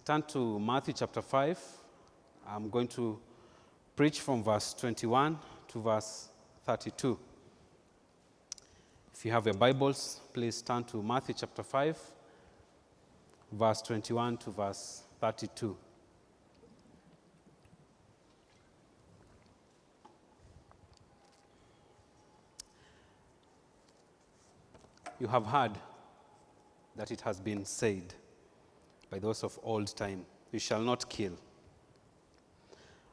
Turn to Matthew chapter 5. I'm going to preach from verse 21 to verse 32. If you have your Bibles, please turn to Matthew chapter 5, verse 21 to verse 32. You have heard that it has been said by those of old time, "You shall not kill.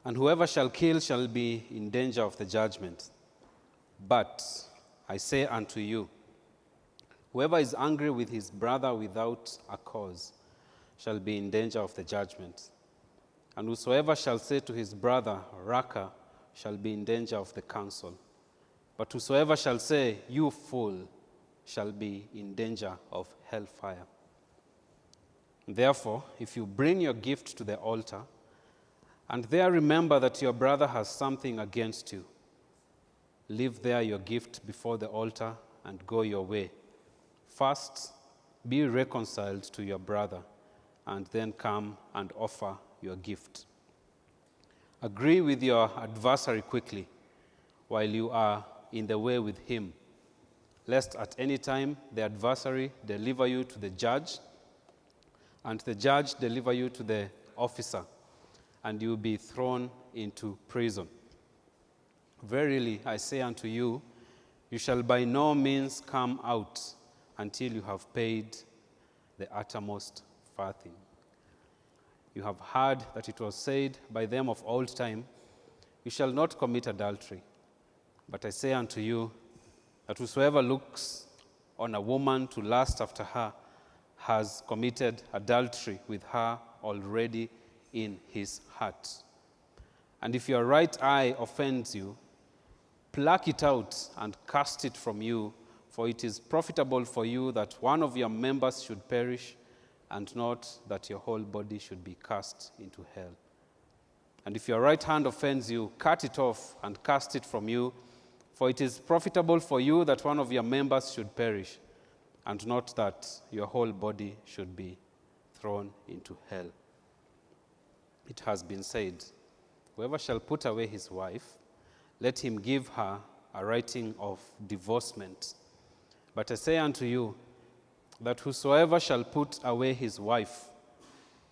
And whoever shall kill shall be in danger of the judgment. But I say unto you, whoever is angry with his brother without a cause shall be in danger of the judgment. And whosoever shall say to his brother, Raka, shall be in danger of the council. But whosoever shall say, You fool, shall be in danger of hellfire. Therefore, if you bring your gift to the altar, and there remember that your brother has something against you, leave there your gift before the altar and go your way. First, be reconciled to your brother, and then come and offer your gift. Agree with your adversary quickly while you are in the way with him, lest at any time the adversary deliver you to the judge, and the judge deliver you to the officer, and you be thrown into prison. Verily, I say unto you, you shall by no means come out until you have paid the uttermost farthing. You have heard that it was said by them of old time, You shall not commit adultery. But I say unto you, that whosoever looks on a woman to lust after her has committed adultery with her already in his heart. And if your right eye offends you, pluck it out and cast it from you, for it is profitable for you that one of your members should perish, and not that your whole body should be cast into hell. And if your right hand offends you, cut it off and cast it from you, for it is profitable for you that one of your members should perish, and not that your whole body should be thrown into hell. It has been said, Whoever shall put away his wife, let him give her a writing of divorcement. But I say unto you, that whosoever shall put away his wife,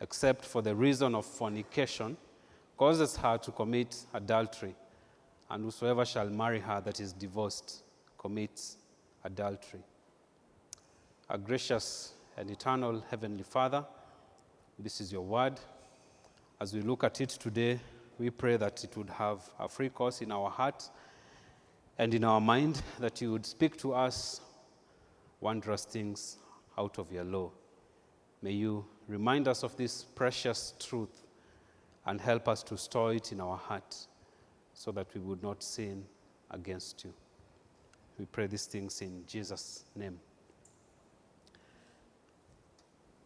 except for the reason of fornication, causes her to commit adultery, and whosoever shall marry her that is divorced commits adultery. Our gracious and eternal Heavenly Father, this is your word. As we look at it today, we pray that it would have a free course in our heart and in our mind, that you would speak to us wondrous things out of your law. May you remind us of this precious truth and help us to store it in our heart so that we would not sin against you. We pray these things in Jesus' name.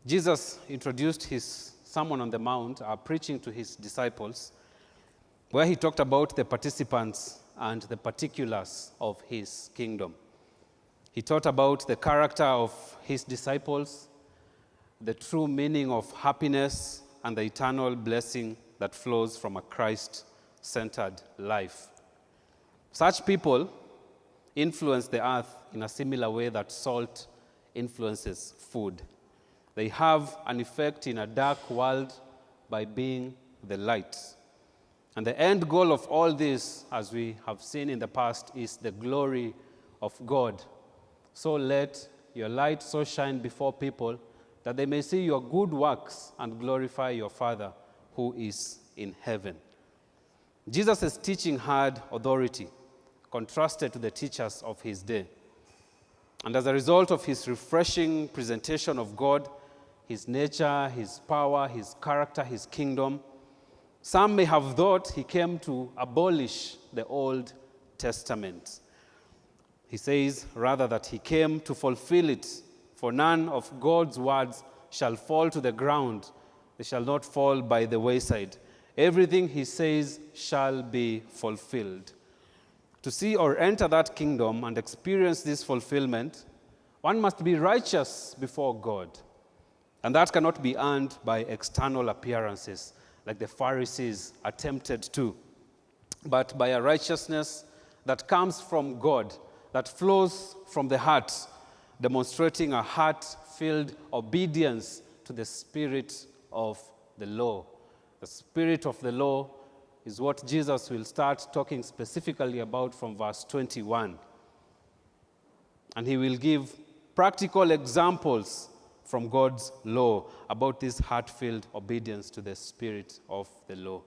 Jesus introduced his Sermon on the Mount, preaching to his disciples, where he talked about the participants and the particulars of his kingdom. He taught about the character of his disciples, the true meaning of happiness, and the eternal blessing that flows from a Christ-centered life. Such people influence the earth in a similar way that salt influences food. They have an effect in a dark world by being the light. And the end goal of all this, as we have seen in the past, is the glory of God. So let your light so shine before people that they may see your good works and glorify your Father who is in heaven. Jesus' teaching had authority, contrasted to the teachers of his day. And as a result of his refreshing presentation of God, his nature, his power, his character, his kingdom, some may have thought he came to abolish the Old Testament. He says, rather, that he came to fulfill it, for none of God's words shall fall to the ground. They shall not fall by the wayside. Everything he says shall be fulfilled. To see or enter that kingdom and experience this fulfillment, one must be righteous before God. And that cannot be earned by external appearances, like the Pharisees attempted to, but by a righteousness that comes from God, that flows from the heart, demonstrating a heart-filled obedience to the spirit of the law. The spirit of the law is what Jesus will start talking specifically about from verse 21. And he will give practical examples from God's law about this heart-filled obedience to the spirit of the law.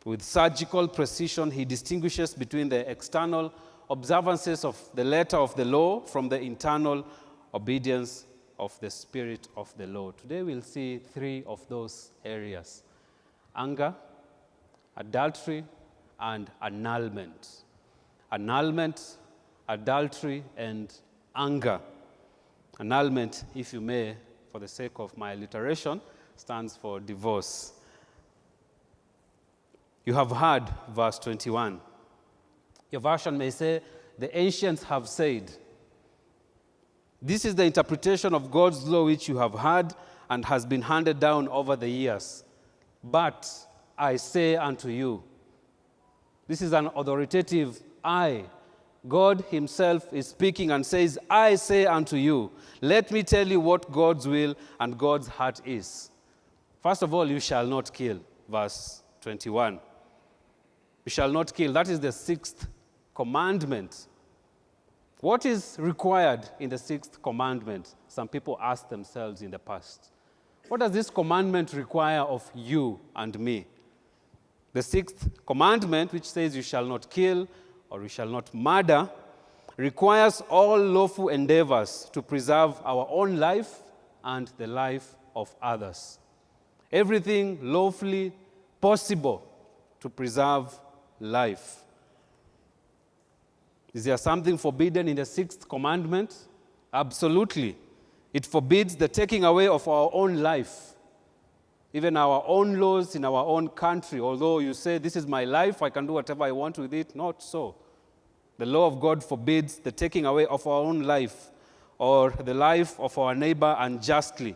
With surgical precision, he distinguishes between the external observances of the letter of the law from the internal obedience of the spirit of the law. Today we'll see three of those areas: anger, adultery, and annulment. Annulment, adultery, and anger. Annulment, if you may, for the sake of my alliteration, stands for divorce. You have heard, verse 21. Your version may say, the ancients have said. This is the interpretation of God's law which you have heard and has been handed down over the years. But I say unto you. This is an authoritative I. God himself is speaking and says, I say unto you. Let me tell you what God's will and God's heart is. First of all, you shall not kill, verse 21. You shall not kill. That is the sixth commandment. What is required in the sixth commandment? Some people asked themselves in the past. What does this commandment require of you and me? The sixth commandment, which says you shall not kill or you shall not murder, requires all lawful endeavors to preserve our own life and the life of others. Everything lawfully possible to preserve life. Is there something forbidden in the sixth commandment? Absolutely. It forbids the taking away of our own life, even our own laws in our own country. Although you say, this is my life, I can do whatever I want with it, not so. The law of God forbids the taking away of our own life or the life of our neighbor unjustly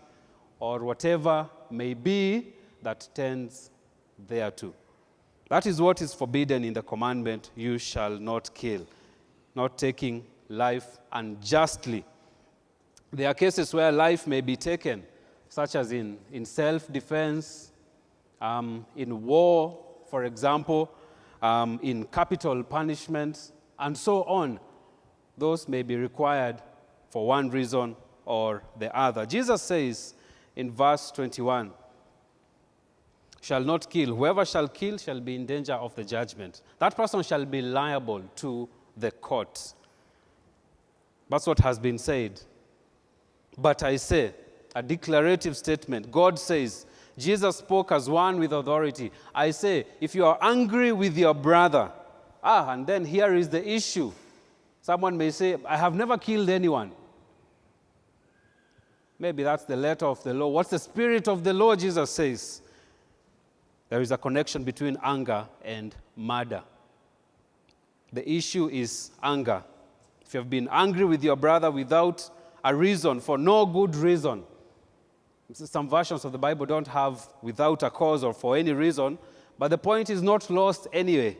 or whatever may be that tends thereto. That is what is forbidden in the commandment, you shall not kill, not taking life unjustly. There are cases where life may be taken, such as in self-defense, in war, for example, in capital punishment, and so on. Those may be required for one reason or the other. Jesus says in verse 21, shall not kill. Whoever shall kill shall be in danger of the judgment. That person shall be liable to the court. That's what has been said. But I say, a declarative statement. God says, Jesus spoke as one with authority. I say, if you are angry with your brother, and then here is the issue. Someone may say, I have never killed anyone. Maybe that's the letter of the law. What's the spirit of the law, Jesus says? There is a connection between anger and murder. The issue is anger. If you have been angry with your brother without a reason, for no good reason. Some versions of the Bible don't have without a cause or for any reason, but the point is not lost anyway.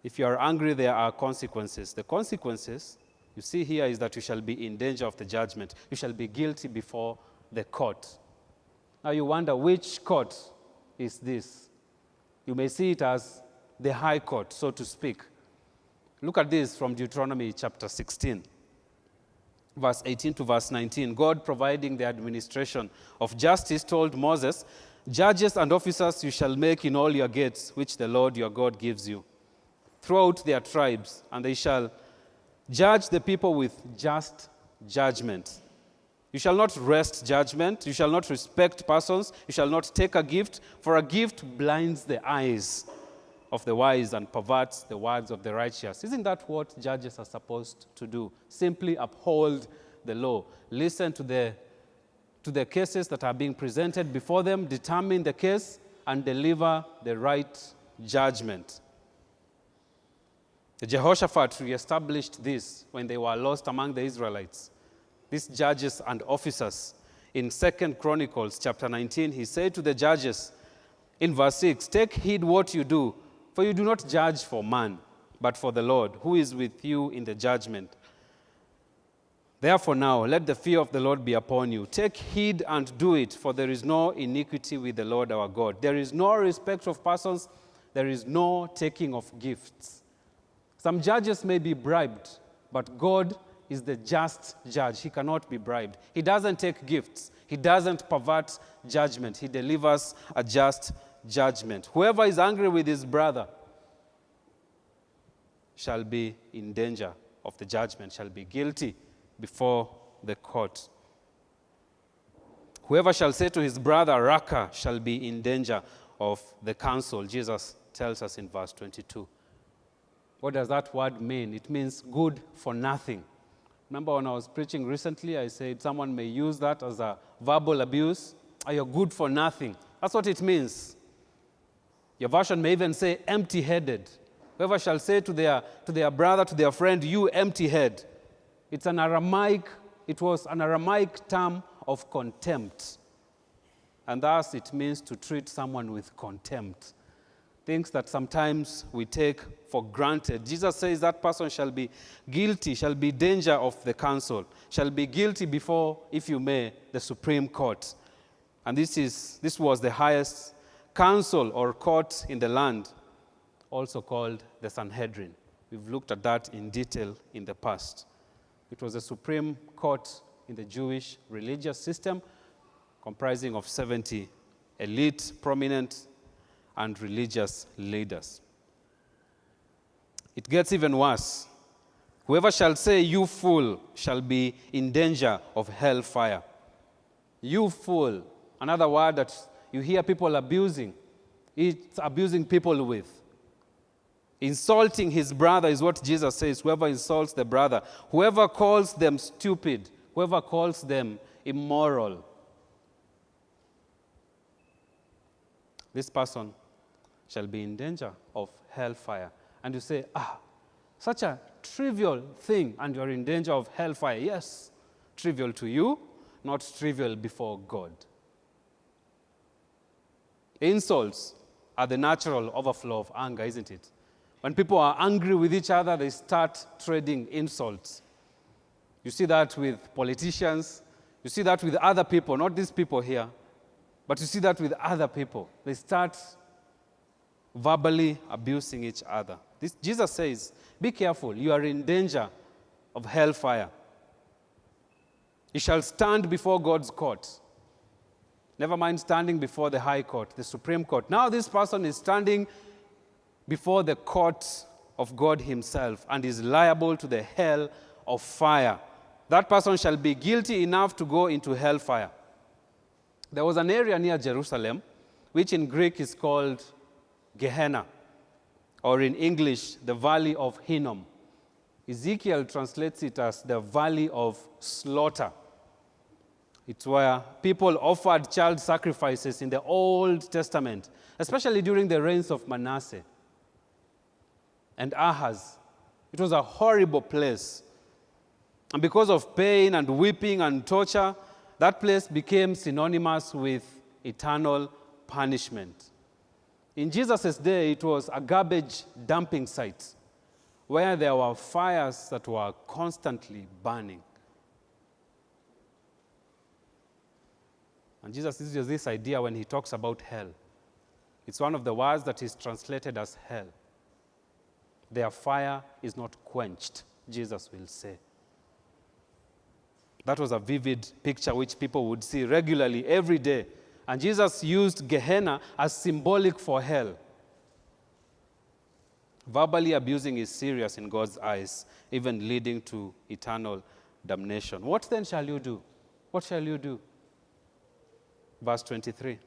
If you are angry, there are consequences. The consequences you see here is that you shall be in danger of the judgment. You shall be guilty before the court. Now you wonder, which court is this? You may see it as the high court, so to speak. Look at this from Deuteronomy chapter 16, verse 18 to verse 19. God, providing the administration of justice, told Moses, judges and officers you shall make in all your gates, which the Lord your God gives you, throughout their tribes, and they shall judge the people with just judgment. You shall not wrest judgment. You shall not respect persons. You shall not take a gift, for a gift blinds the eyes of the wise and perverts the words of the righteous. Isn't that what judges are supposed to do? Simply uphold the law. Listen to the cases that are being presented before them, determine the case, and deliver the right judgment. The Jehoshaphat reestablished this when they were lost among the Israelites. These judges and officers, In 2 Chronicles chapter 19, he said to the judges in verse 6, "Take heed what you do, for you do not judge for man, but for the Lord, who is with you in the judgment. Therefore now, let the fear of the Lord be upon you. Take heed and do it, for there is no iniquity with the Lord our God. There is no respect of persons, there is no taking of gifts." Some judges may be bribed, but God is the just judge. He cannot be bribed. He doesn't take gifts. He doesn't pervert judgment. He delivers a just judgment. Whoever is angry with his brother shall be in danger of the judgment, shall be guilty before the court. Whoever shall say to his brother, "Raka," shall be in danger of the council. Jesus tells us in verse 22. What does that word mean? It means good for nothing. Remember when I was preaching recently, I said someone may use that as a verbal abuse. "Oh, you're good for nothing." That's what it means. Your version may even say empty-headed. Whoever shall say to their brother, to their friend, "You empty head." It was an Aramaic term of contempt. And thus it means to treat someone with contempt. Things that sometimes we take for granted. Jesus says that person shall be guilty, shall be danger of the council, shall be guilty before, if you may, the Supreme Court. And this was the highest council or court in the land, also called the Sanhedrin. We've looked at that in detail in the past. It was a Supreme Court in the Jewish religious system, comprising of 70 elite, prominent, and religious leaders. It gets even worse. Whoever shall say, "You fool," shall be in danger of hellfire. You fool, another word that you hear people abusing. It's abusing people with. Insulting his brother is what Jesus says. Whoever insults the brother, whoever calls them stupid, whoever calls them immoral, this person shall be in danger of hellfire. And you say, such a trivial thing, and you're in danger of hellfire. Yes, trivial to you, not trivial before God. Insults are the natural overflow of anger, isn't it? When people are angry with each other, they start trading insults. You see that with politicians. You see that with other people, not these people here, but you see that with other people. They start verbally abusing each other. Jesus says, be careful, you are in danger of hellfire. You shall stand before God's court. Never mind standing before the high court, the Supreme Court. Now this person is standing before the court of God himself and is liable to the hell of fire. That person shall be guilty enough to go into hellfire. There was an area near Jerusalem, which in Greek is called Gehenna, or in English, the Valley of Hinnom. Ezekiel translates it as the Valley of Slaughter. It's where people offered child sacrifices in the Old Testament, especially during the reigns of Manasseh and Ahaz. It was a horrible place. And because of pain and whipping and torture, that place became synonymous with eternal punishment. In Jesus' day, it was a garbage dumping site where there were fires that were constantly burning. And Jesus uses this idea when he talks about hell. It's one of the words that is translated as hell. Their fire is not quenched, Jesus will say. That was a vivid picture which people would see regularly every day. And Jesus used Gehenna as symbolic for hell. Verbally abusing is serious in God's eyes, even leading to eternal damnation. What then shall you do? What shall you do? Verse 23.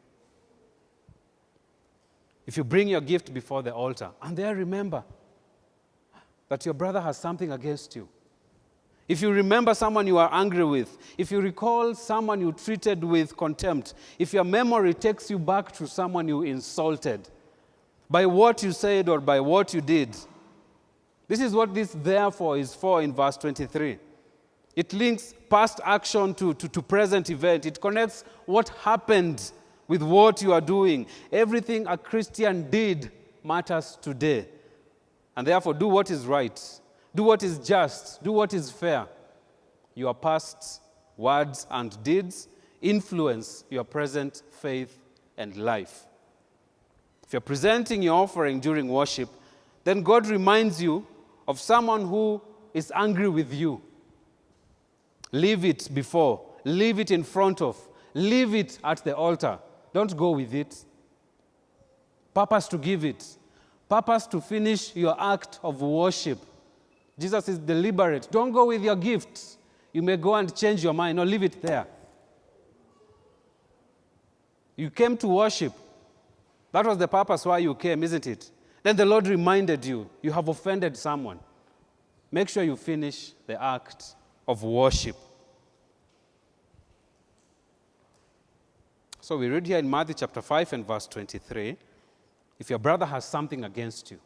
If you bring your gift before the altar, and there remember that your brother has something against you. If you remember someone you are angry with, if you recall someone you treated with contempt, if your memory takes you back to someone you insulted, by what you said or by what you did, this is what this therefore is for in verse 23. It links past action to present event. It connects what happened with what you are doing. Everything a Christian did matters today. And therefore, do what is right. Do what is just. Do what is fair. Your past words and deeds influence your present faith and life. If you're presenting your offering during worship, then God reminds you of someone who is angry with you. Leave it before. Leave it in front of. Leave it at the altar. Don't go with it. Purpose to give it. Purpose to finish your act of worship. Jesus is deliberate. Don't go with your gifts. You may go and change your mind. No, leave it there. You came to worship. That was the purpose why you came, isn't it? Then the Lord reminded you, you have offended someone. Make sure you finish the act of worship. So we read here in Matthew chapter 5 and verse 23, if your brother has something against you.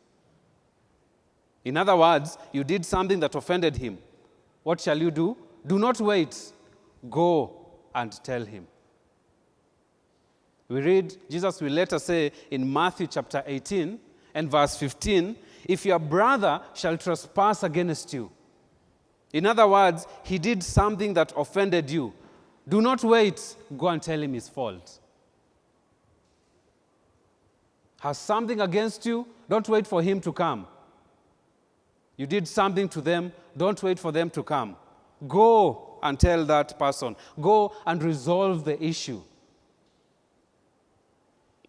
In other words, you did something that offended him. What shall you do? Do not wait. Go and tell him. We read, Jesus will later say in Matthew chapter 18 and verse 15, if your brother shall trespass against you. In other words, he did something that offended you. Do not wait. Go and tell him his fault. Has something against you? Don't wait for him to come. You did something to them. Don't wait for them to come. Go and tell that person. Go and resolve the issue.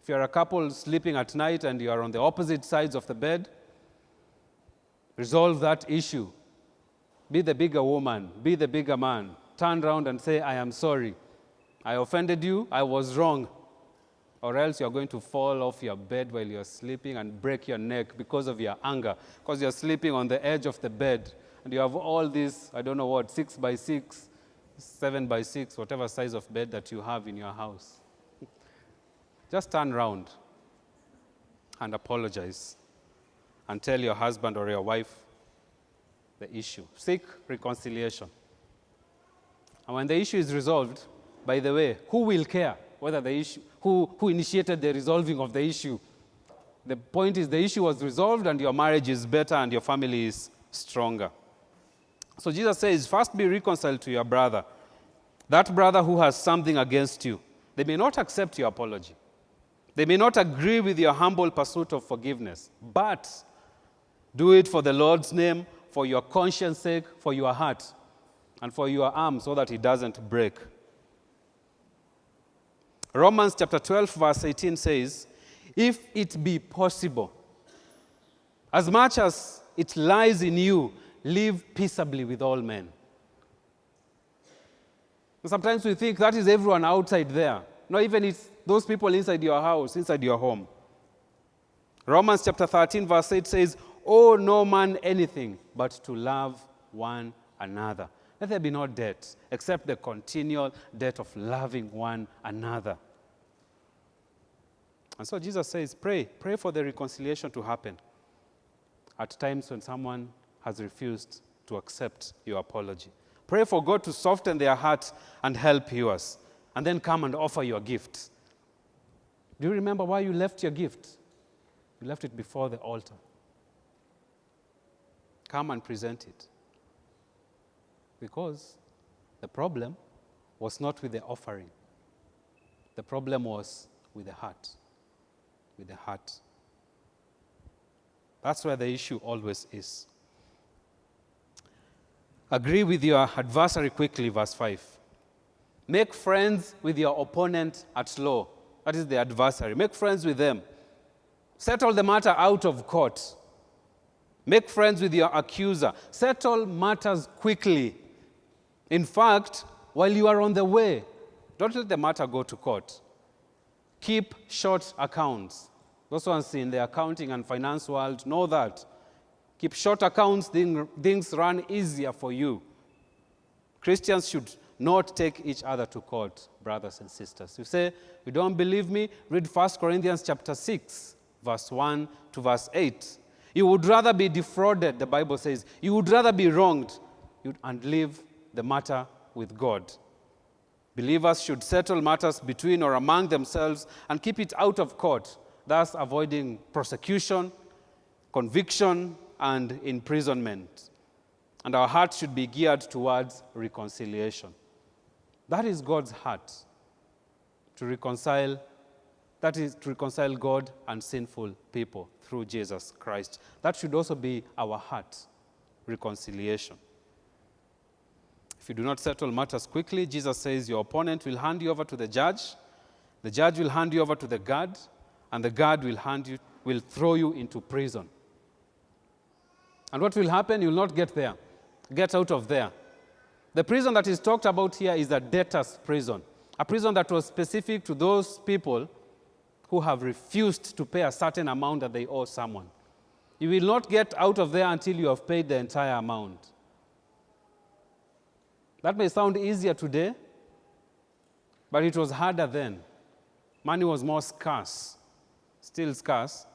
If you're a couple sleeping at night and you are on the opposite sides of the bed, resolve that issue. Be the bigger woman. Be the bigger man. Turn around and say, I am sorry. I offended you. I was wrong. Or else you're going to fall off your bed while you're sleeping and break your neck because of your anger. Because you're sleeping on the edge of the bed. And you have all this, 6 by 6, 7 by 6, whatever size of bed that you have in your house. Just turn around and apologize and tell your husband or your wife the issue. Seek reconciliation. And when the issue is resolved, by the way, who will care whether the issue, who initiated the resolving of the issue? The point is the issue was resolved and your marriage is better and your family is stronger. So Jesus says, first be reconciled to your brother. That brother who has something against you. They may not accept your apology. They may not agree with your humble pursuit of forgiveness. But do it for the Lord's name, for your conscience sake, for your heart, and for your arm so that it doesn't break. Romans chapter 12 verse 18 says, if it be possible, as much as it lies in you, live peaceably with all men. Sometimes we think that is everyone outside there. No, even it's those people inside your house, inside your home. Romans chapter 13 verse 8 says, owe no man anything but to love one another. Let there be no debt except the continual debt of loving one another. And so Jesus says, pray for the reconciliation to happen at times when someone has refused to accept your apology. Pray for God to soften their heart and help yours. And then come and offer your gift. Do you remember why you left your gift? You left it before the altar. Come and present it. Because the problem was not with the offering. The problem was with the heart. With the heart. That's where the issue always is. Agree with your adversary quickly, verse 5. Make friends with your opponent at law. That is the adversary. Make friends with them. Settle the matter out of court. Make friends with your accuser. Settle matters quickly. In fact, while you are on the way, don't let the matter go to court. Keep short accounts. Those ones in the accounting and finance world know that. Keep short accounts, things run easier for you. Christians should not take each other to court, brothers and sisters. You say, you don't believe me? Read 1 Corinthians chapter 6, verse 1 to verse 8. You would rather be defrauded, the Bible says. You would rather be wronged and live the matter with God. Believers should settle matters between or among themselves and keep it out of court, thus avoiding prosecution, conviction, and imprisonment. And our hearts should be geared towards reconciliation. That is God's heart, to reconcile. That is to reconcile God and sinful people through Jesus Christ. That should also be our heart, reconciliation. If you do not settle matters quickly, Jesus says your opponent will hand you over to the judge will hand you over to the guard, and the guard will throw you into prison. And what will happen? You will not get out of there. The prison that is talked about here is a debtor's prison, a prison that was specific to those people who have refused to pay a certain amount that they owe someone. You will not get out of there until you have paid the entire amount. That may sound easier today, but it was harder then. Money was more scarce, still scarce.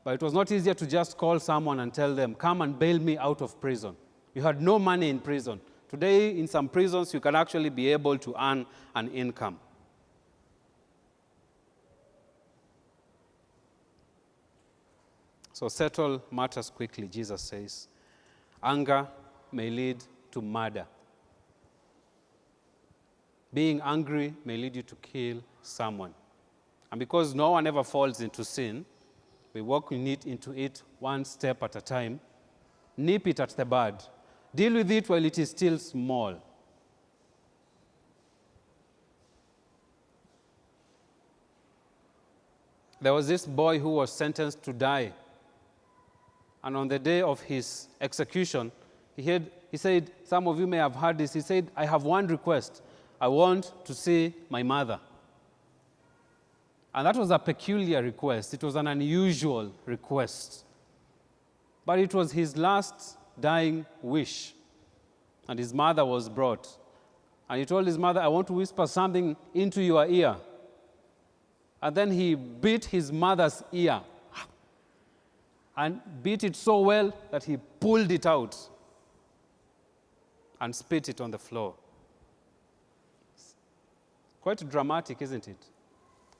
But it was not easier to just call someone and tell them, come and bail me out of prison. You had no money in prison. Today, in some prisons, you can actually be able to earn an income. So settle matters quickly, Jesus says. Anger may lead to murder. Being angry may lead you to kill someone. And because no one ever falls into sin, we walk into it one step at a time. Nip it at the bud. Deal with it while it is still small. There was this boy who was sentenced to die. And on the day of his execution, he said, some of you may have heard this, he said, I have one request. I want to see my mother. And that was a peculiar request. It was an unusual request. But it was his last dying wish. And his mother was brought. And he told his mother, I want to whisper something into your ear. And then he beat his mother's ear. And beat it so well that he pulled it out and spit it on the floor. Quite dramatic, isn't it?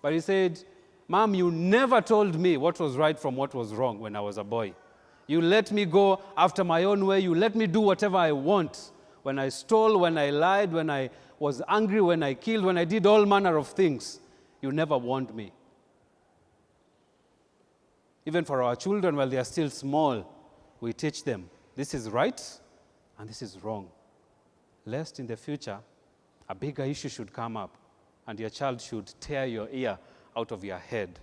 But he said, Mom, you never told me what was right from what was wrong when I was a boy. You let me go after my own way. You let me do whatever I want. When I stole, when I lied, when I was angry, when I killed, when I did all manner of things, you never warned me. Even for our children, while they are still small, we teach them this is right and this is wrong. Lest in the future, a bigger issue should come up and your child should tear your ear out of your head.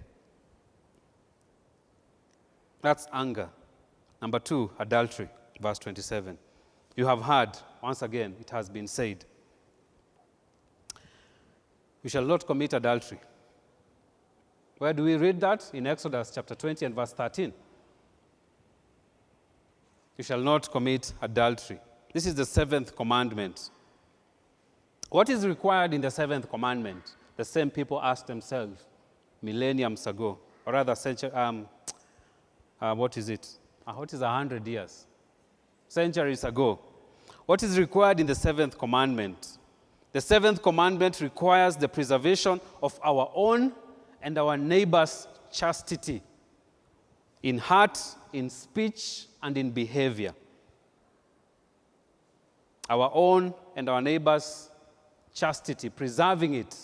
That's anger. Number 2, adultery, verse 27. You have heard, once again, it has been said, you shall not commit adultery. Where do we read that? In Exodus chapter 20 and verse 13. You shall not commit adultery. This is the 7th commandment. What is required in the 7th commandment? The same people asked themselves millenniums ago, or rather, what is it? What is 100 years? Centuries ago. What is required in the 7th commandment? The 7th commandment requires the preservation of our own and our neighbor's chastity in heart, in speech, and in behavior. Our own and our neighbor's chastity, preserving it.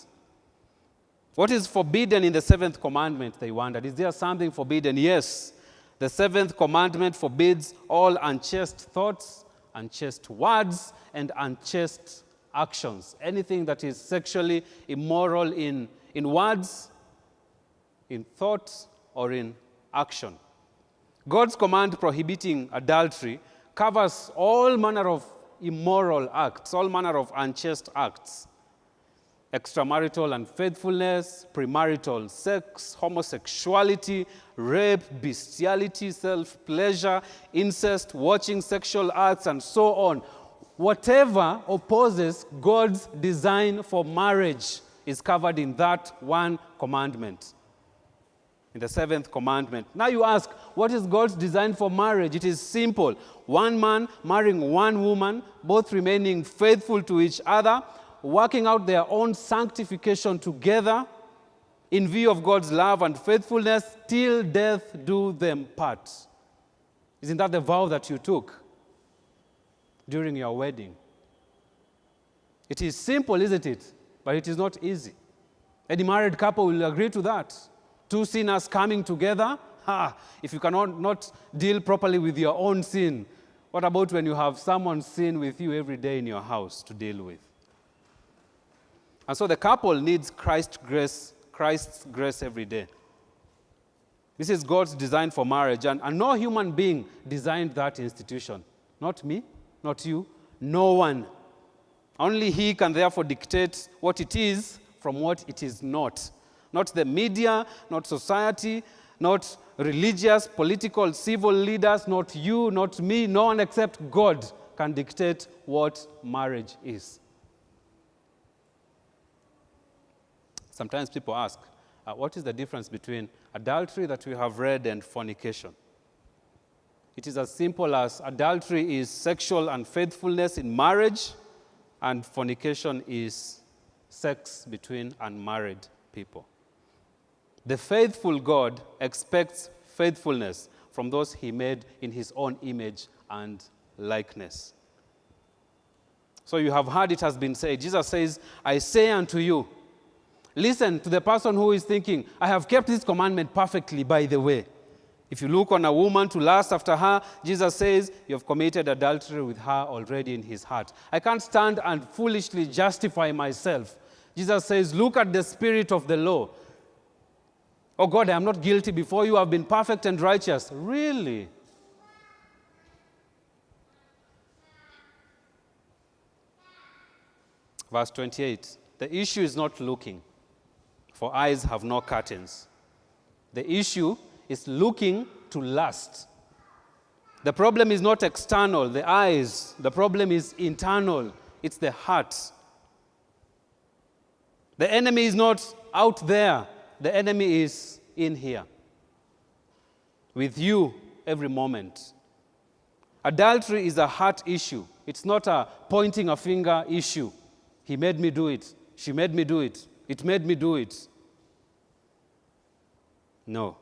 What is forbidden in the 7th commandment, they wondered? Is there something forbidden? Yes. The 7th commandment forbids all unchaste thoughts, unchaste words, and unchaste actions. Anything that is sexually immoral in words, in thought, or in action. God's command prohibiting adultery covers all manner of immoral acts, all manner of unchaste acts. Extramarital unfaithfulness, premarital sex, homosexuality, rape, bestiality, self-pleasure, incest, watching sexual acts, and so on. Whatever opposes God's design for marriage is covered in that one commandment. in the 7th commandment. Now you ask, what is God's design for marriage? It is simple. One man marrying one woman, both remaining faithful to each other, working out their own sanctification together in view of God's love and faithfulness till death do them part. Isn't that the vow that you took during your wedding? It is simple, isn't it? But it is not easy. Any married couple will agree to that. Two sinners coming together. If you cannot not deal properly with your own sin, what about when you have someone sin with you every day in your house to deal with? And so the couple needs Christ's grace every day. This is God's design for marriage, and no human being designed that institution. Not me, not you, no one. Only He can therefore dictate what it is from what it is not. Not the media, not society, not religious, political, civil leaders, not you, not me. No one except God can dictate what marriage is. Sometimes people ask, what is the difference between adultery that we have read and fornication? It is as simple as adultery is sexual unfaithfulness in marriage, and fornication is sex between unmarried people. The faithful God expects faithfulness from those He made in His own image and likeness. So you have heard it has been said. Jesus says, I say unto you, listen to the person who is thinking, I have kept this commandment perfectly, by the way. If you look on a woman to lust after her, Jesus says, you have committed adultery with her already in his heart. I can't stand and foolishly justify myself. Jesus says, look at the spirit of the law. Oh God, I am not guilty before you. I've been perfect and righteous. Really? Verse 28. The issue is not looking, for eyes have no curtains. The issue is looking to lust. The problem is not external, the eyes. The problem is internal. It's the heart. The enemy is not out there. The enemy is in here, with you every moment. Adultery is a heart issue. It's not a pointing a finger issue. He made me do it. She made me do it. It made me do it. No.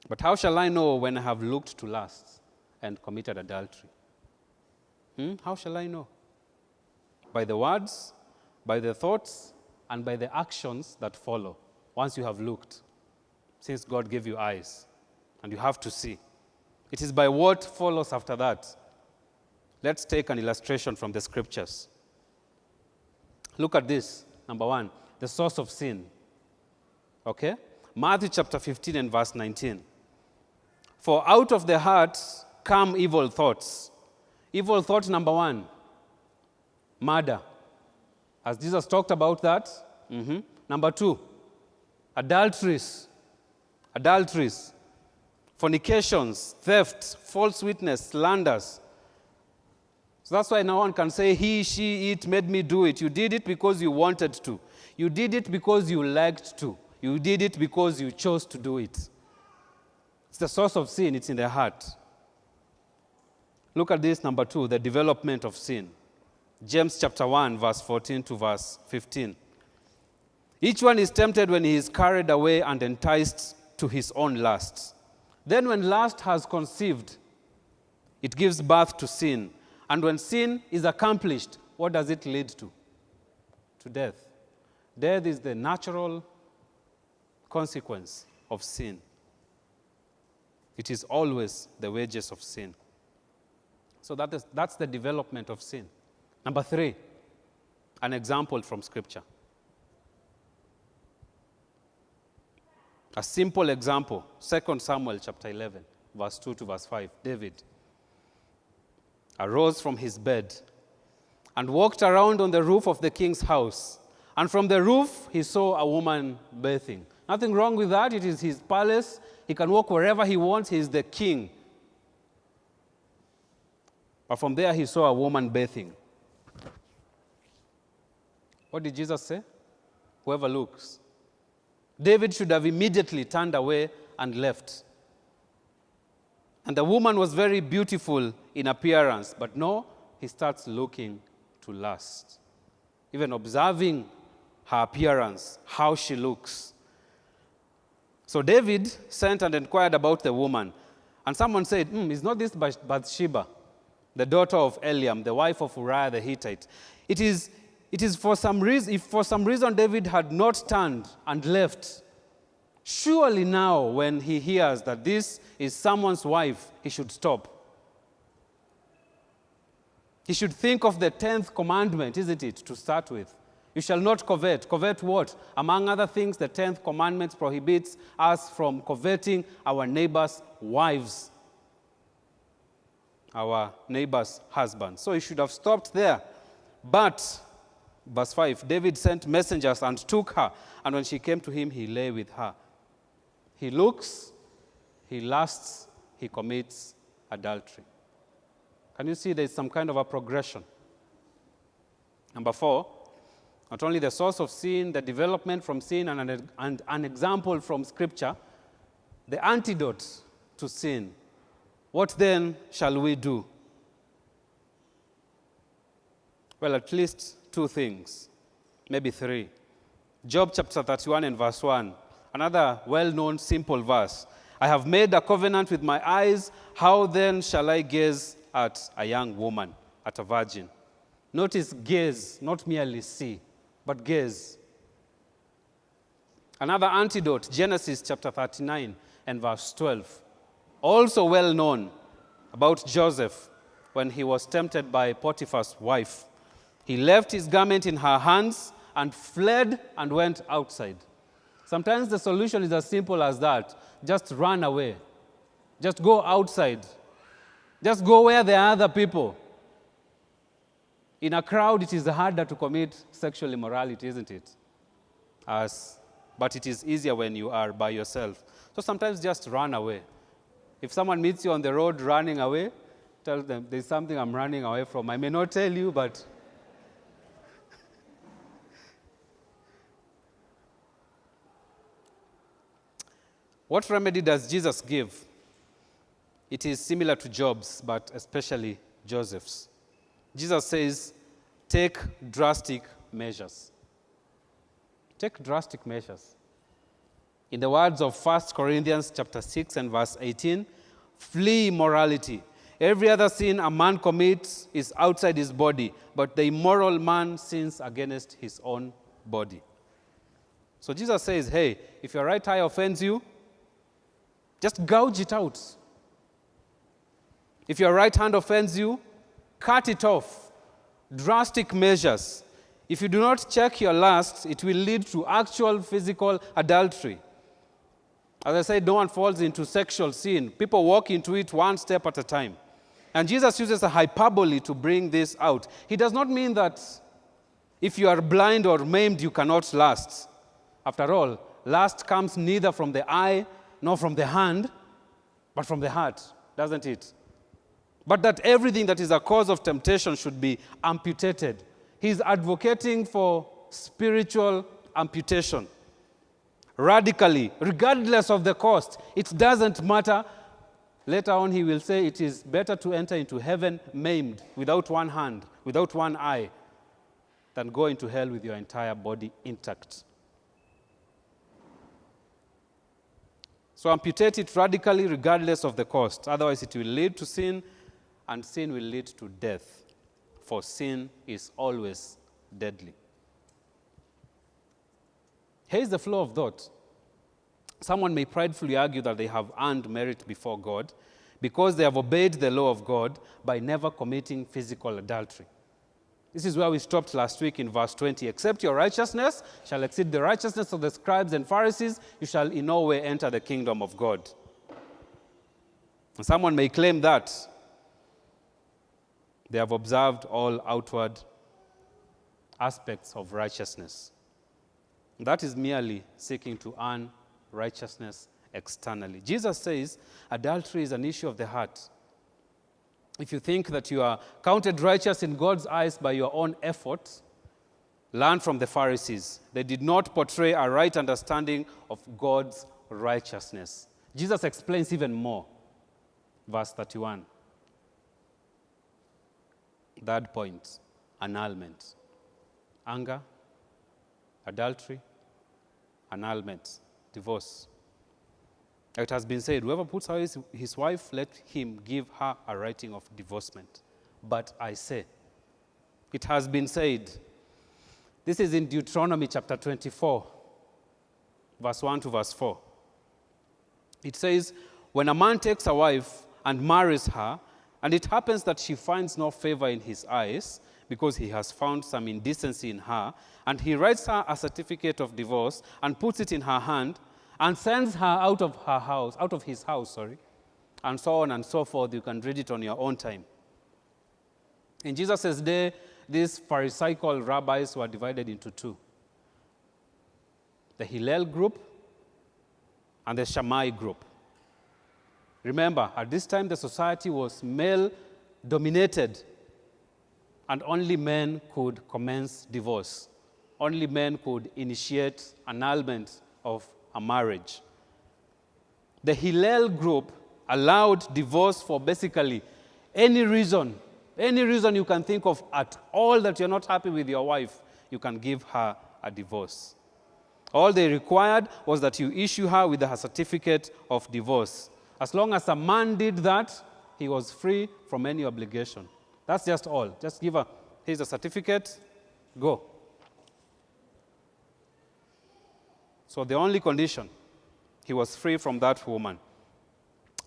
But how shall I know when I have looked to lust and committed adultery? How shall I know? By the words, by the thoughts, and by the actions that follow once you have looked, since God gave you eyes, and you have to see. It is by what follows after that. Let's take an illustration from the scriptures. Look at this. Number one, the source of sin. Okay? Matthew chapter 15 and verse 19. For out of the heart come evil thoughts. Evil thought number one, murder. As Jesus talked about that. Number two, adulteries, fornications, theft, false witness, slanders. So that's why no one can say, he, she, it made me do it. You did it because you wanted to. You did it because you liked to. You did it because you chose to do it. It's the source of sin. It's in the heart. Look at this, number two, the development of sin. James chapter 1, verse 14 to verse 15. Each one is tempted when he is carried away and enticed to his own lusts. Then when lust has conceived, it gives birth to sin. And when sin is accomplished, what does it lead to? To death. Death is the natural consequence of sin. It is always the wages of sin. So that's the development of sin. Number three, an example from Scripture. A simple example, 2 Samuel chapter 11, verse 2 to verse 5. David arose from his bed and walked around on the roof of the king's house. And from the roof, he saw a woman bathing. Nothing wrong with that. It is his palace. He can walk wherever he wants. He is the king. But from there, he saw a woman bathing. What did Jesus say? Whoever looks David should have immediately turned away and left. And the woman was very beautiful in appearance, but no, he starts looking to lust. Even observing her appearance, how she looks. So David sent and inquired about the woman. And someone said, is not this Bathsheba, the daughter of Eliam, the wife of Uriah the Hittite? It is for some reason, if for some reason David had not turned and left, surely now when he hears that this is someone's wife, he should stop. He should think of the 10th commandment, isn't it, to start with? You shall not covet. Covet what? Among other things, the 10th commandment prohibits us from coveting our neighbor's wives, our neighbor's husbands. So he should have stopped there. But, verse 5, David sent messengers and took her, and when she came to him, he lay with her. He looks, he lusts, he commits adultery. Can you see there's some kind of a progression? Number 4, not only the source of sin, the development from sin, and an example from Scripture, the antidote to sin. What then shall we do? Well, at least 2 things, maybe 3. Job chapter 31 and verse 1, another well-known simple verse. I have made a covenant with my eyes, how then shall I gaze at a young woman, at a virgin? Notice gaze, not merely see, but gaze. Another antidote, Genesis chapter 39 and verse 12. Also well known about Joseph when he was tempted by Potiphar's wife. He left his garment in her hands and fled and went outside. Sometimes the solution is as simple as that. Just run away. Just go outside. Just go where there are other people. In a crowd, it is harder to commit sexual immorality, isn't it? But it is easier when you are by yourself. So sometimes just run away. If someone meets you on the road running away, tell them, there's something I'm running away from. I may not tell you, but... What remedy does Jesus give? It is similar to Job's, but especially Joseph's. Jesus says, take drastic measures. Take drastic measures. In the words of 1 Corinthians chapter 6 and verse 18, flee immorality. Every other sin a man commits is outside his body, but the immoral man sins against his own body. So Jesus says, hey, if your right eye offends you, just gouge it out. If your right hand offends you, cut it off. Drastic measures. If you do not check your lust, it will lead to actual physical adultery. As I said, no one falls into sexual sin. People walk into it one step at a time. And Jesus uses a hyperbole to bring this out. He does not mean that if you are blind or maimed, you cannot lust. After all, lust comes neither from the eye nor from the hand, but from the heart, doesn't it? But that everything that is a cause of temptation should be amputated. He's advocating for spiritual amputation. Radically, regardless of the cost. It doesn't matter. Later on, he will say it is better to enter into heaven maimed, without one hand, without one eye, than go into hell with your entire body intact. So amputate it radically, regardless of the cost. Otherwise, it will lead to sin, and sin will lead to death. For sin is always deadly. Here's the flow of thought. Someone may pridefully argue that they have earned merit before God because they have obeyed the law of God by never committing physical adultery. This is where we stopped last week in verse 20. Except your righteousness shall exceed the righteousness of the scribes and Pharisees, you shall in no way enter the kingdom of God. And someone may claim that they have observed all outward aspects of righteousness. That is merely seeking to earn righteousness externally. Jesus says adultery is an issue of the heart. If you think that you are counted righteous in God's eyes by your own efforts, learn from the Pharisees. They did not portray a right understanding of God's righteousness. Jesus explains even more. Verse 31. Third point, annulment. Anger, adultery, annulment, divorce. It has been said, whoever puts away his wife, let him give her a writing of divorcement. But I say, it has been said, this is in Deuteronomy chapter 24, verse 1 to verse 4. It says, when a man takes a wife and marries her, and it happens that she finds no favor in his eyes, because he has found some indecency in her, and he writes her a certificate of divorce and puts it in her hand, and sends her out of his house, and so on and so forth. You can read it on your own time. In Jesus' day, these Pharisaical rabbis were divided into two: the Hillel group and the Shammai group. Remember, at this time, the society was male-dominated, and only men could commence divorce. Only men could initiate annulment of a marriage. The Hillel group allowed divorce for basically any reason you can think of at all, that you're not happy with your wife, you can give her a divorce. All they required was that you issue her with a certificate of divorce. As long as a man did that, he was free from any obligation. That's just all. Just give her, here's a certificate, go. So the only condition, he was free from that woman.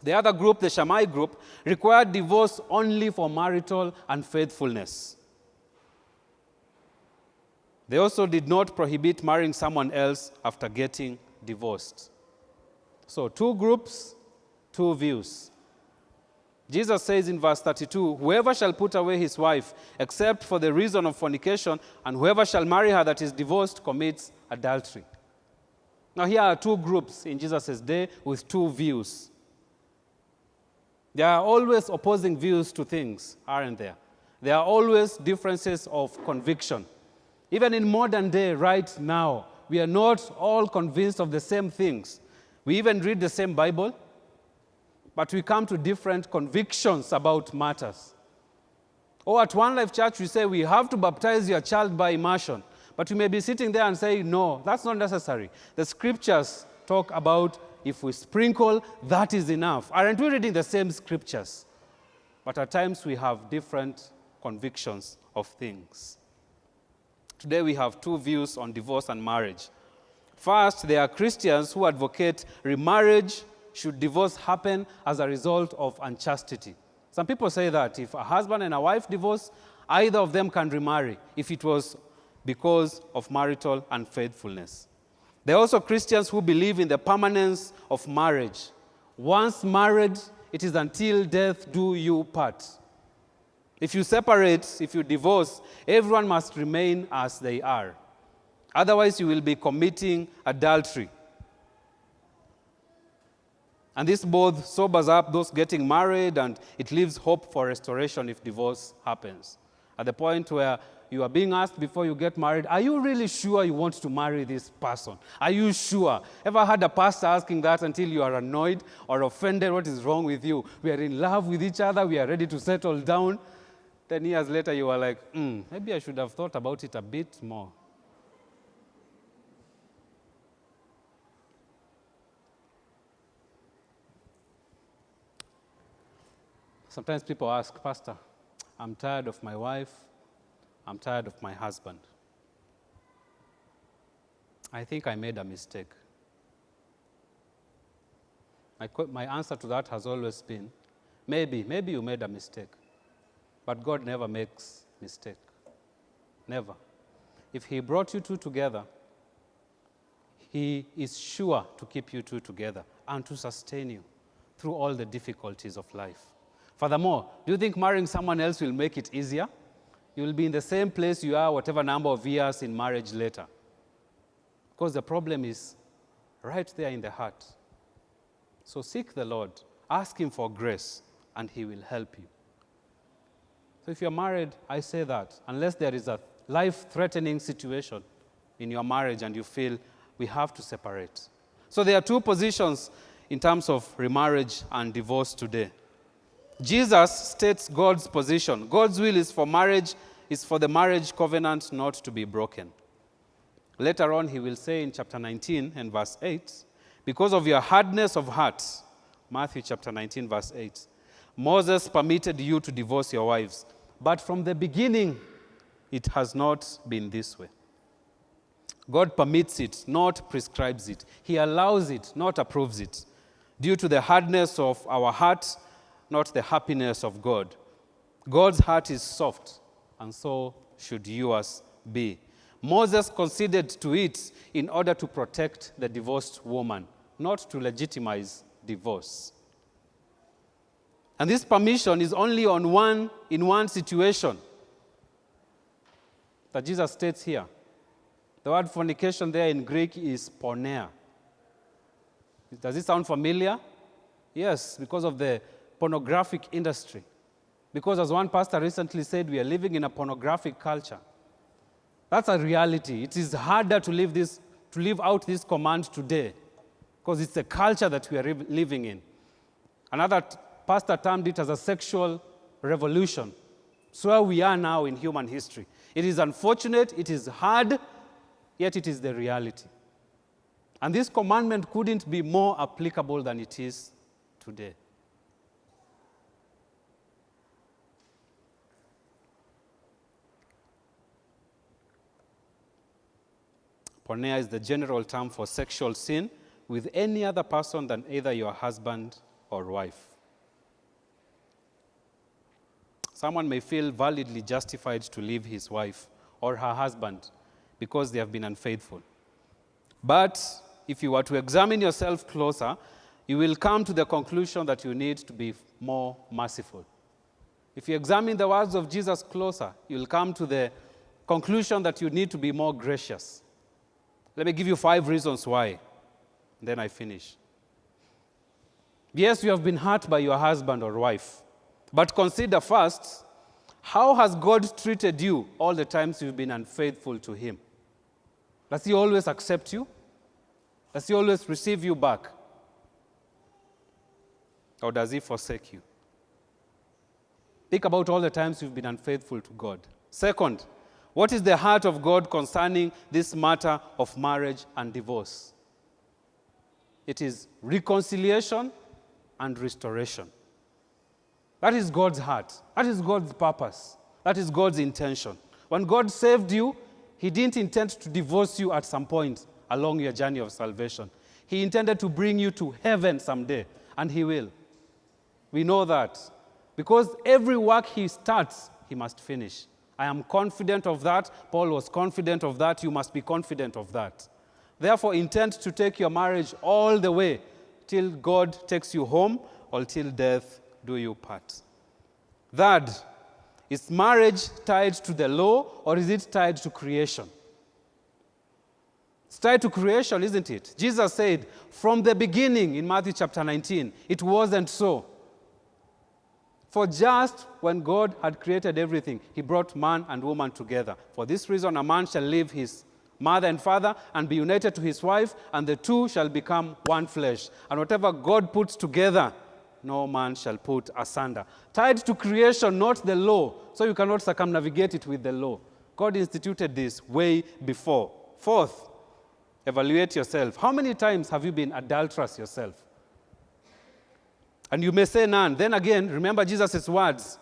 The other group, the Shammai group, required divorce only for marital unfaithfulness. They also did not prohibit marrying someone else after getting divorced. So 2 groups, 2 views. Jesus says in verse 32, whoever shall put away his wife except for the reason of fornication, and whoever shall marry her that is divorced commits adultery. Now here are 2 groups in Jesus' day with 2 views. There are always opposing views to things, aren't there? There are always differences of conviction. Even in modern day, right now, we are not all convinced of the same things. We even read the same Bible, but we come to different convictions about matters. Or at One Life Church, we say we have to baptize your child by immersion. But you may be sitting there and say, no, that's not necessary. The scriptures talk about if we sprinkle, that is enough. Aren't we reading the same scriptures? But at times we have different convictions of things. Today we have 2 views on divorce and marriage. First, there are Christians who advocate remarriage should divorce happen as a result of unchastity. Some people say that if a husband and a wife divorce, either of them can remarry if it was because of marital unfaithfulness. There are also Christians who believe in the permanence of marriage. Once married, it is until death do you part. If you separate, if you divorce, everyone must remain as they are. Otherwise, you will be committing adultery. And this both sobers up those getting married, and it leaves hope for restoration if divorce happens. At the point where you are being asked before you get married, are you really sure you want to marry this person? Are you sure? Ever had a pastor asking that until you are annoyed or offended? What is wrong with you? We are in love with each other. We are ready to settle down. 10 years later, you are like, maybe I should have thought about it a bit more. Sometimes people ask, Pastor, I'm tired of my wife. I'm tired of my husband. I think I made a mistake. My answer to that has always been, maybe you made a mistake. But God never makes mistake. Never. If He brought you 2 together, He is sure to keep you 2 together and to sustain you through all the difficulties of life. Furthermore, do you think marrying someone else will make it easier? You will be in the same place you are whatever number of years in marriage later. Because the problem is right there in the heart. So seek the Lord. Ask Him for grace, and He will help you. So if you're married, I say that, unless there is a life-threatening situation in your marriage and you feel we have to separate. So there are two positions in terms of remarriage and divorce today. Jesus states God's position. God's will is for marriage, is for the marriage covenant not to be broken. Later on, he will say in chapter 19 and verse 8, because of your hardness of heart, Matthew chapter 19, verse 8, Moses permitted you to divorce your wives, but from the beginning, it has not been this way. God permits it, not prescribes it. He allows it, not approves it, due to the hardness of our heart, not the happiness of God. God's heart is soft, and so should yours be. Moses conceded to it in order to protect the divorced woman, not to legitimize divorce. And this permission is only in one situation that Jesus states here. The word fornication there in Greek is porneia. Does it sound familiar? Yes, because of the pornographic industry. Because as one pastor recently said, we are living in a pornographic culture. That's a reality. It is harder to live out this command today because it's a culture that we are living in. Another pastor termed it as a sexual revolution. So where we are now in human history. It is unfortunate, it is hard, yet it is the reality. And this commandment couldn't be more applicable than it is today. Porneia is the general term for sexual sin with any other person than either your husband or wife. Someone may feel validly justified to leave his wife or her husband because they have been unfaithful. But if you were to examine yourself closer, you will come to the conclusion that you need to be more merciful. If you examine the words of Jesus closer, you will come to the conclusion that you need to be more gracious. Let me give you 5 reasons why, then I finish. Yes, you have been hurt by your husband or wife, but consider first, how has God treated you all the times you've been unfaithful to him? Does he always accept you? Does he always receive you back? Or does he forsake you? Think about all the times you've been unfaithful to God. Second, what is the heart of God concerning this matter of marriage and divorce? It is reconciliation and restoration. That is God's heart. That is God's purpose. That is God's intention. When God saved you, he didn't intend to divorce you at some point along your journey of salvation. He intended to bring you to heaven someday, and he will. We know that. Because every work he starts, he must finish. I am confident of that. Paul was confident of that. You must be confident of that. Therefore, intend to take your marriage all the way till God takes you home or till death do you part. Third, is marriage tied to the law or is it tied to creation? It's tied to creation, isn't it? Jesus said, from the beginning in Matthew chapter 19, it wasn't so. For just when God had created everything, he brought man and woman together. For this reason, a man shall leave his mother and father and be united to his wife, and the two shall become one flesh. And whatever God puts together, no man shall put asunder. Tied to creation, not the law. So you cannot circumnavigate it with the law. God instituted this way before. Fourth, evaluate yourself. How many times have you been adulterous yourself? And you may say none. Then again, remember Jesus' words.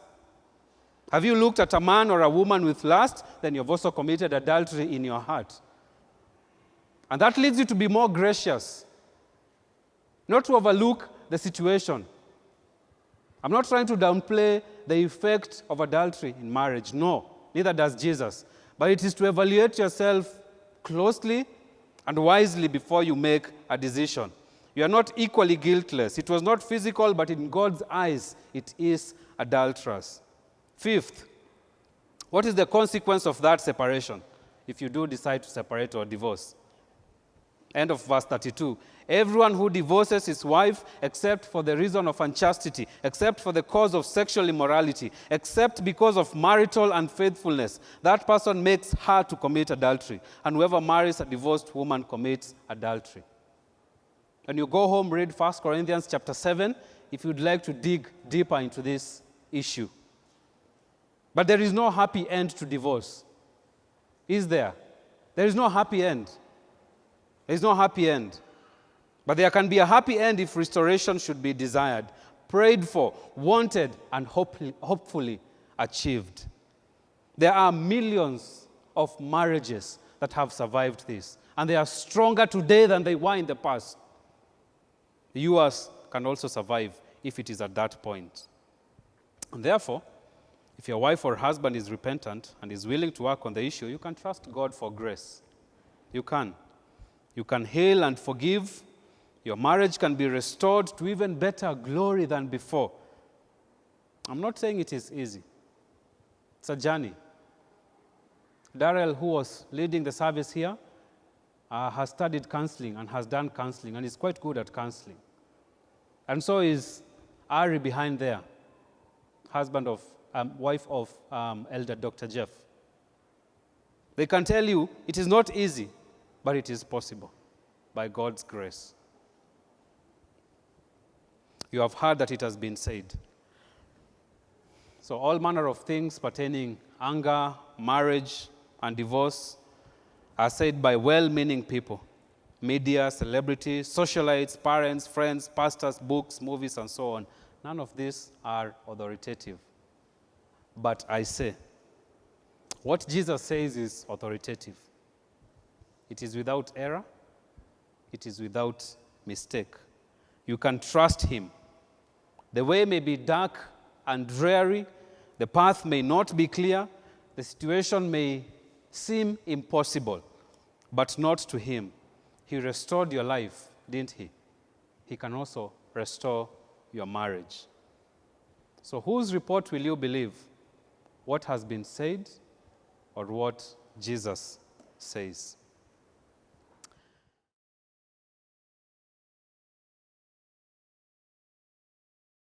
Have you looked at a man or a woman with lust? Then you've also committed adultery in your heart. And that leads you to be more gracious. Not to overlook the situation. I'm not trying to downplay the effect of adultery in marriage. No, neither does Jesus. But it is to evaluate yourself closely and wisely before you make a decision. You are not equally guiltless. It was not physical, but in God's eyes, it is adulterous. Fifth, what is the consequence of that separation if you do decide to separate or divorce? End of verse 32. Everyone who divorces his wife, except for the reason of unchastity, except for the cause of sexual immorality, except because of marital unfaithfulness, that person makes her to commit adultery. And whoever marries a divorced woman commits adultery. When you go home, read 1 Corinthians chapter 7, if you'd like to dig deeper into this issue. But there is no happy end to divorce. Is there? There is no happy end. There is no happy end. But there can be a happy end if restoration should be desired, prayed for, wanted, and hopefully achieved. There are millions of marriages that have survived this, and they are stronger today than they were in the past. Yours can also survive if it is at that point. And therefore, if your wife or husband is repentant and is willing to work on the issue, you can trust God for grace. You can. You can heal and forgive. Your marriage can be restored to even better glory than before. I'm not saying it is easy. It's a journey. Darrell, who was leading the service here, has studied counseling and has done counseling and is quite good at counseling. And so is Ari behind there, wife of Elder Dr. Jeff. They can tell you it is not easy, but it is possible by God's grace. You have heard that it has been said. So all manner of things pertaining anger, marriage, and divorce are said by well-meaning people. Media, celebrities, socialites, parents, friends, pastors, books, movies, and so on. None of these are authoritative. But I say, what Jesus says is authoritative. It is without error. It is without mistake. You can trust him. The way may be dark and dreary. The path may not be clear. The situation may seem impossible, but not to him. He restored your life, didn't he? He can also restore your marriage. So whose report will you believe? What has been said or what Jesus says?